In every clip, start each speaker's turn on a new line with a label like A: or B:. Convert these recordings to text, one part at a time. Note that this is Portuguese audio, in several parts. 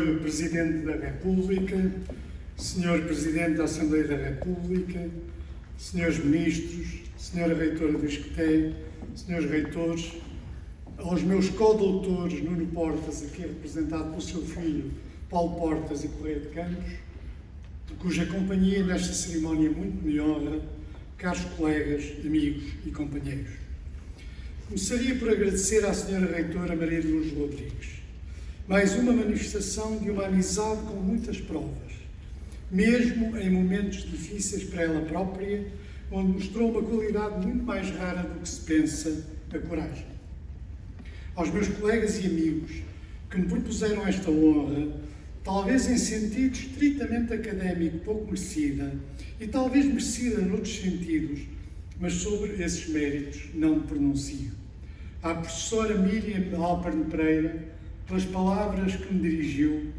A: Senhor Presidente da República, Senhor Presidente da Assembleia da República, Senhores Ministros, Senhora Reitora do ISCTE, Senhores Reitores, aos meus co-doutores Nuno Portas, aqui representado pelo seu filho Paulo Portas e Correia de Campos, cuja companhia nesta cerimónia muito me honra, caros colegas, amigos e companheiros. Começaria por agradecer à Senhora Reitora Maria de Lourdes Rodrigues, mais uma manifestação de uma amizade com muitas provas, mesmo em momentos difíceis para ela própria, onde mostrou uma qualidade muito mais rara do que se pensa, a coragem. Aos meus colegas e amigos que me propuseram esta honra, talvez em sentido estritamente académico pouco merecida, e talvez merecida noutros sentidos, mas sobre esses méritos não me pronuncio. À professora Miriam Alperne Pereira, pelas palavras que me dirigiu,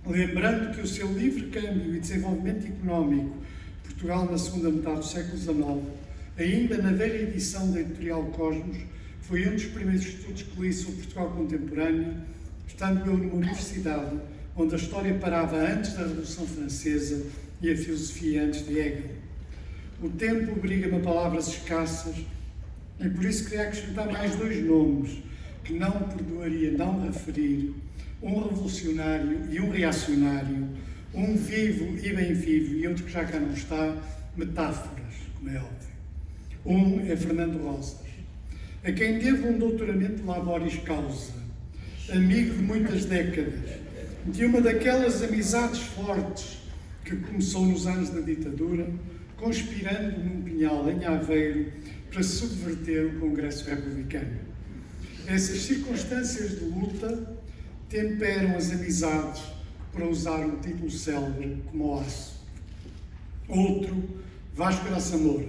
A: lembrando que o seu livre câmbio e desenvolvimento económico, Portugal na segunda metade do século XIX, ainda na velha edição da editorial Cosmos, foi um dos primeiros estudos que li sobre Portugal contemporâneo, estando eu numa universidade onde a história parava antes da Revolução Francesa e a filosofia antes de Hegel. O tempo obriga-me a palavras escassas e por isso queria acrescentar mais dois nomes que não perdoaria não referir, um revolucionário e um reacionário, um vivo e bem vivo e outro que já cá não está, metáforas, como é óbvio. Um é Fernando Rosas, a quem devo um doutoramento laboris causa, amigo de muitas décadas, de uma daquelas amizades fortes que começou nos anos da ditadura, conspirando num pinhal em Aveiro para subverter o Congresso Republicano. Essas circunstâncias de luta temperam as amizades, para usar um título célebre como o aço. Outro, Vasco Graça Moura,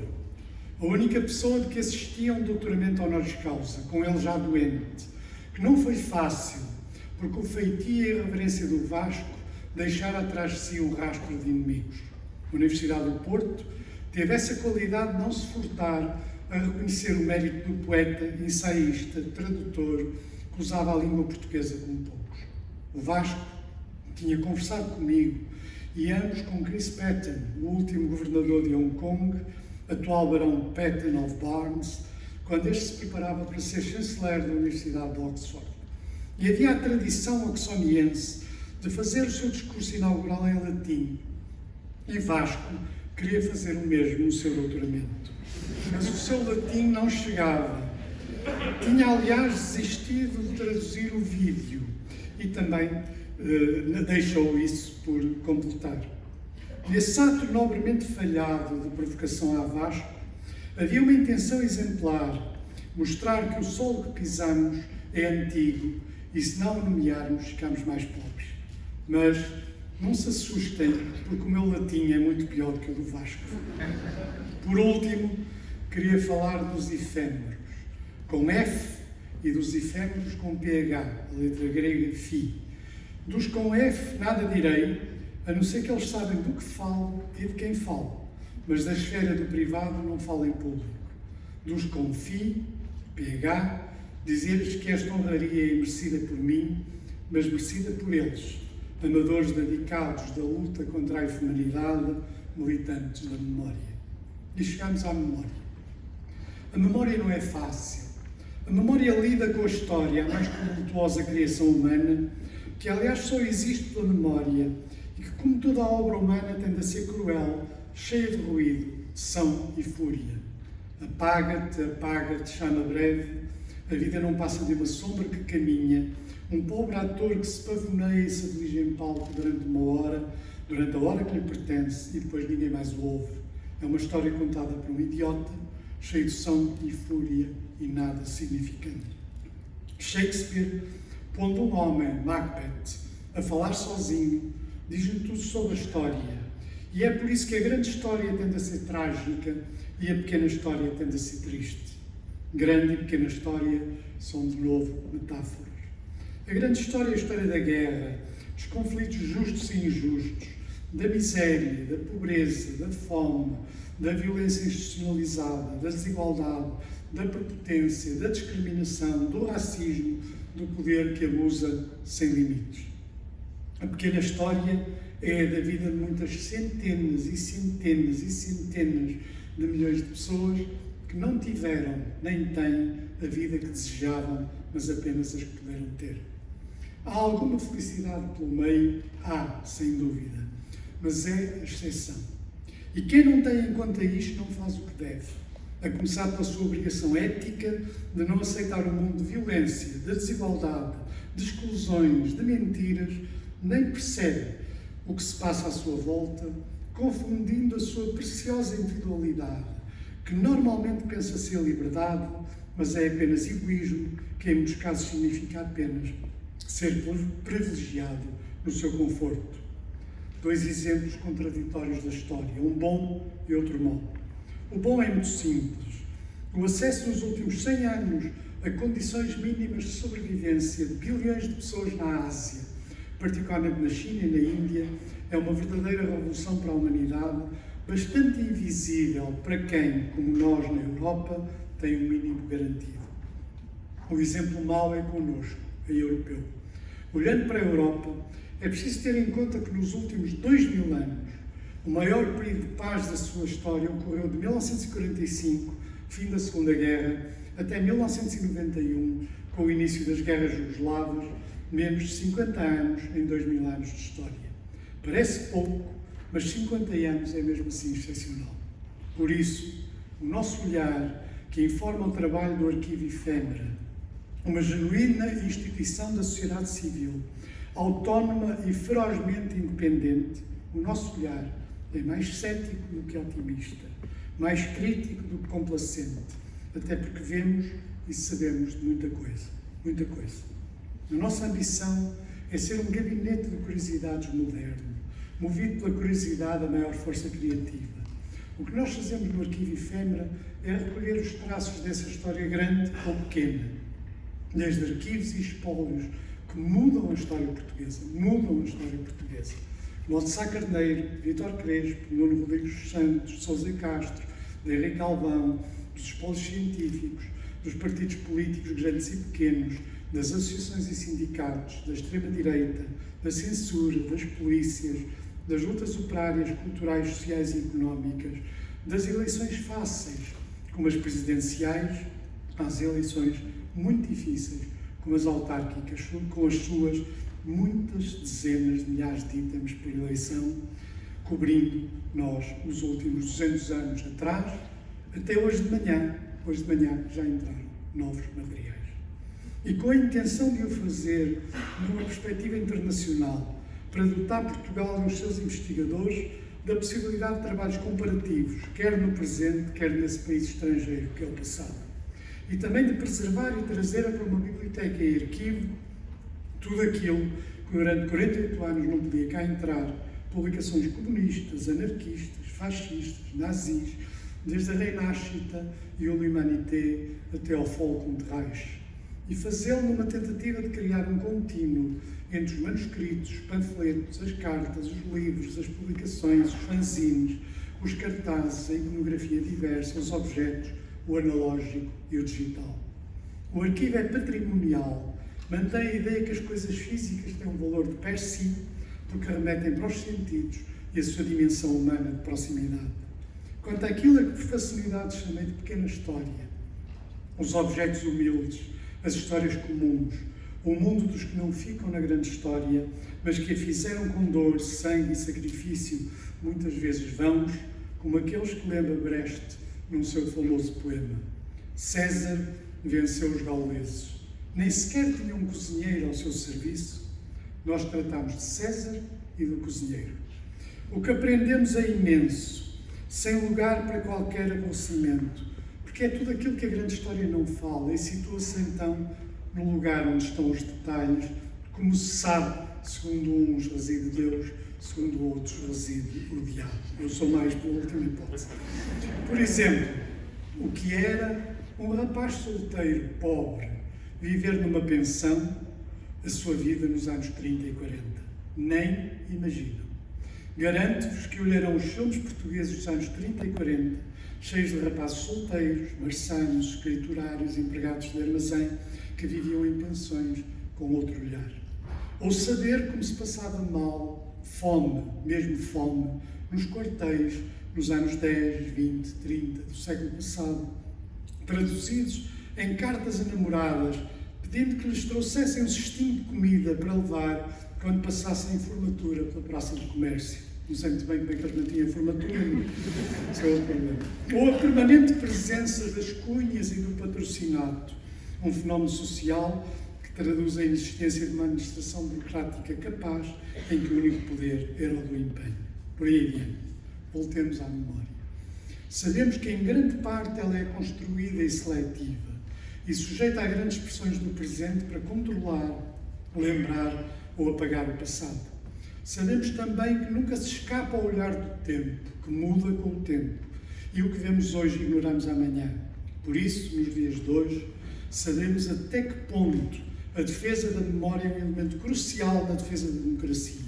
A: a única pessoa de que assistia a um doutoramento honoris causa, com ele já doente, que não foi fácil, porque o feitio e a irreverência do Vasco deixaram atrás de si um rastro de inimigos. A Universidade do Porto teve essa qualidade de não se furtar a reconhecer o mérito do poeta, ensaísta, tradutor, que usava a língua portuguesa como poucos. O Vasco tinha conversado comigo e ambos com Chris Patten, o último governador de Hong Kong, atual barão Patten of Barnes, quando este se preparava para ser chanceler da Universidade de Oxford. E havia a tradição oxoniense de fazer o seu discurso inaugural em latim. E Vasco queria fazer o mesmo no seu doutoramento. Mas o seu latim não chegava. Tinha, aliás, desistido de traduzir o vídeo e também deixou isso por completar. Nesse ato nobremente falhado de provocação a Vasco, havia uma intenção exemplar, mostrar que o solo que pisamos é antigo e, se não o nomearmos, ficamos mais pobres. Mas não se assustem, porque o meu latim é muito pior do que o do Vasco. Por último, queria falar dos efêmeros, com F, e dos efêmeros com PH, a letra grega Φ. Dos com F, nada direi, a não ser que eles sabem do que falo e de quem falo, mas da esfera do privado não falo em público. Dos com Φ, PH, dizer-lhes que esta honraria é merecida por mim, mas merecida por eles, amadores dedicados da luta contra a efemeridade, militantes da memória. E chegamos à memória. A memória não é fácil. A memória lida com a história, a mais tumultuosa criação humana, que aliás só existe pela memória e que, como toda a obra humana, tende a ser cruel, cheia de ruído, som e fúria. Apaga-te, chama breve, a vida não passa de uma sombra que caminha, um pobre ator que se pavoneia e se dirige em palco durante uma hora, durante a hora que lhe pertence, e depois ninguém mais o ouve. É uma história contada por um idiota, cheio de som e fúria e nada significante. Shakespeare, pondo um homem, Macbeth, a falar sozinho, diz-lhe tudo sobre a história. E é por isso que a grande história tende a ser trágica e a pequena história tende a ser triste. Grande e pequena história são, de novo, metáforas. A grande história é a história da guerra, dos conflitos justos e injustos, da miséria, da pobreza, da fome, da violência institucionalizada, da desigualdade, da prepotência, da discriminação, discriminação, do racismo, do poder que abusa sem limites. A pequena história é da vida de muitas centenas e centenas e centenas de milhões de pessoas que não tiveram nem têm a vida que desejavam, mas apenas as que puderam ter. Há alguma felicidade pelo meio? Há, sem dúvida, mas é a exceção. E quem não tem em conta isto não faz o que deve, a começar pela sua obrigação ética de não aceitar um mundo de violência, de desigualdade, de exclusões, de mentiras, nem percebe o que se passa à sua volta, confundindo a sua preciosa individualidade, que normalmente pensa ser liberdade, mas é apenas egoísmo, que em muitos casos significa apenas ser privilegiado no seu conforto. Dois exemplos contraditórios da história, um bom e outro mau. O bom é muito simples. O acesso nos últimos 100 anos a condições mínimas de sobrevivência de bilhões de pessoas na Ásia, particularmente na China e na Índia, é uma verdadeira revolução para a humanidade, bastante invisível para quem, como nós na Europa, tem um mínimo garantido. O exemplo mau é connosco, a europeu. Olhando para a Europa, é preciso ter em conta que nos últimos 2000 anos, o maior período de paz da sua história ocorreu de 1945, fim da Segunda Guerra, até 1991, com o início das guerras jugoslavas, menos de 50 anos em 2000 anos de história. Parece pouco, mas 50 anos é mesmo assim excepcional. Por isso, o nosso olhar, que informa o trabalho do Arquivo Efêmera, uma genuína instituição da sociedade civil, autónoma e ferozmente independente, o nosso olhar é mais cético do que otimista, mais crítico do que complacente, até porque vemos e sabemos de muita coisa, muita coisa. A nossa ambição é ser um gabinete de curiosidades moderno, movido pela curiosidade a maior força criativa. O que nós fazemos no Arquivo Efêmera é recolher os traços dessa história grande ou pequena, desde arquivos e espólios que mudam a história portuguesa, Modo de Sá Carneiro, Vítor Crespo, Nuno Rodrigues Santos, Sousa Castro, de Henrique Alvão, dos espólios científicos, dos partidos políticos grandes e pequenos, das associações e sindicatos, da extrema-direita, da censura, das polícias, das lutas operárias, culturais, sociais e económicas, das eleições fáceis, como as presidenciais, às eleições muito difíceis, como as autárquicas, com as suas muitas dezenas de milhares de itens por eleição, cobrindo nós os últimos 200 anos atrás, até hoje de manhã já entraram novos materiais. E com a intenção de o fazer numa perspectiva internacional, para dotar Portugal e os seus investigadores da possibilidade de trabalhos comparativos, quer no presente, quer nesse país estrangeiro, que é o passado. E também de preservar e trazer para uma biblioteca e arquivo tudo aquilo que durante 48 anos não podia cá entrar, publicações comunistas, anarquistas, fascistas, nazis, desde a Renascita e o L'Humanité até ao Volksmund Reich. E fazê-lo numa tentativa de criar um contínuo entre os manuscritos, os panfletos, as cartas, os livros, as publicações, os fanzines, os cartazes, a iconografia diversa, os objetos, o analógico e o digital. O arquivo é patrimonial, mantém a ideia que as coisas físicas têm um valor de per si, porque remetem para os sentidos e a sua dimensão humana de proximidade. Quanto àquilo a que por facilidade chamei de pequena história, os objetos humildes, as histórias comuns, o mundo dos que não ficam na grande história, mas que a fizeram com dor, sangue e sacrifício, muitas vezes vãos, como aqueles que lembra Brecht num seu famoso poema. César venceu os gauleses. Nem sequer tinha um cozinheiro ao seu serviço. Nós tratamos de César e do cozinheiro. O que aprendemos é imenso, sem lugar para qualquer aborrecimento, porque é tudo aquilo que a grande história não fala e situa-se então no lugar onde estão os detalhes, como se sabe, segundo uns reside Deus, segundo outros reside o diabo. Eu sou mais pela última hipótese. Por exemplo, o que era um rapaz solteiro, pobre, viver numa pensão, a sua vida nos anos 30 e 40. Nem imaginam. Garanto-vos que olharão os filmes portugueses dos anos 30 e 40, cheios de rapazes solteiros, marçanos, escriturários, empregados de armazém, que viviam em pensões com outro olhar. Ou saber como se passava mal, fome, mesmo fome, nos quartéis, nos anos 10, 20, 30 do século passado, traduzidos em cartas a namoradas, pedindo que lhes trouxessem um cestinho de comida para levar quando passassem em formatura pela Praça do Comércio. Não sei muito bem como é que eles mantinham a formatura, mas esse é outro problema. Ou a permanente presença das cunhas e do patrocinato, um fenómeno social que traduz a inexistência de uma administração burocrática capaz, em que o único poder era o do empenho. Por aí adiante. Voltemos à memória. Sabemos que em grande parte ela é construída e seletiva e sujeita a grandes pressões do presente para controlar, lembrar ou apagar o passado. Sabemos também que nunca se escapa ao olhar do tempo, que muda com o tempo, e o que vemos hoje ignoramos amanhã. Por isso, nos dias de hoje, sabemos até que ponto a defesa da memória é um elemento crucial na defesa da democracia,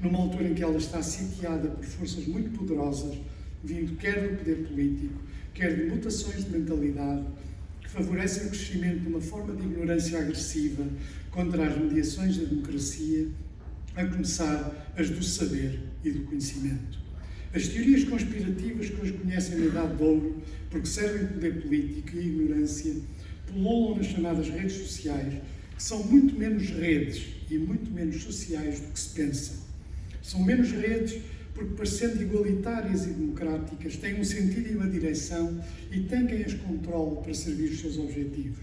A: numa altura em que ela está sitiada por forças muito poderosas, vindo quer do poder político, quer de mutações de mentalidade, que favorecem o crescimento de uma forma de ignorância agressiva contra as mediações da democracia, a começar as do saber e do conhecimento. As teorias conspirativas que hoje conhecem na Idade de Ouro, porque servem de poder político e ignorância, pululam nas chamadas redes sociais, que são muito menos redes e muito menos sociais do que se pensa. São menos redes porque, parecendo igualitárias e democráticas, têm um sentido e uma direção e têm quem as controle para servir os seus objetivos.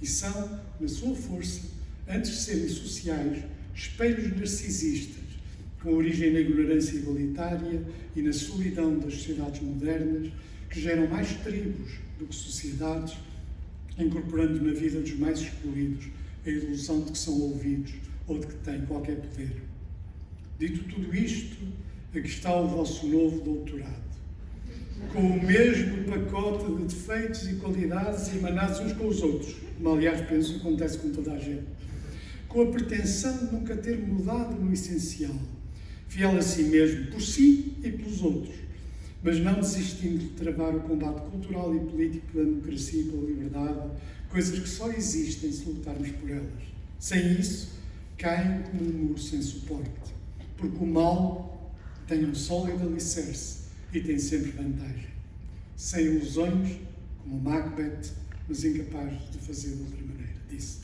A: E são, na sua força, antes de serem sociais, espelhos narcisistas, com origem na ignorância igualitária e na solidão das sociedades modernas, que geram mais tribos do que sociedades, incorporando na vida dos mais excluídos a ilusão de que são ouvidos ou de que têm qualquer poder. Dito tudo isto, aqui está o vosso novo doutorado, com o mesmo pacote de defeitos e qualidades emanados uns com os outros, como aliás penso que acontece com toda a gente, com a pretensão de nunca ter mudado no essencial, fiel a si mesmo, por si e pelos outros, mas não desistindo de travar o combate cultural e político pela democracia e pela liberdade, coisas que só existem se lutarmos por elas. Sem isso, caem como um muro sem suporte, porque o mal tem um sólido alicerce e tem sempre vantagem. Sem ilusões, como Macbeth, mas incapaz de fazer de outra maneira, disse.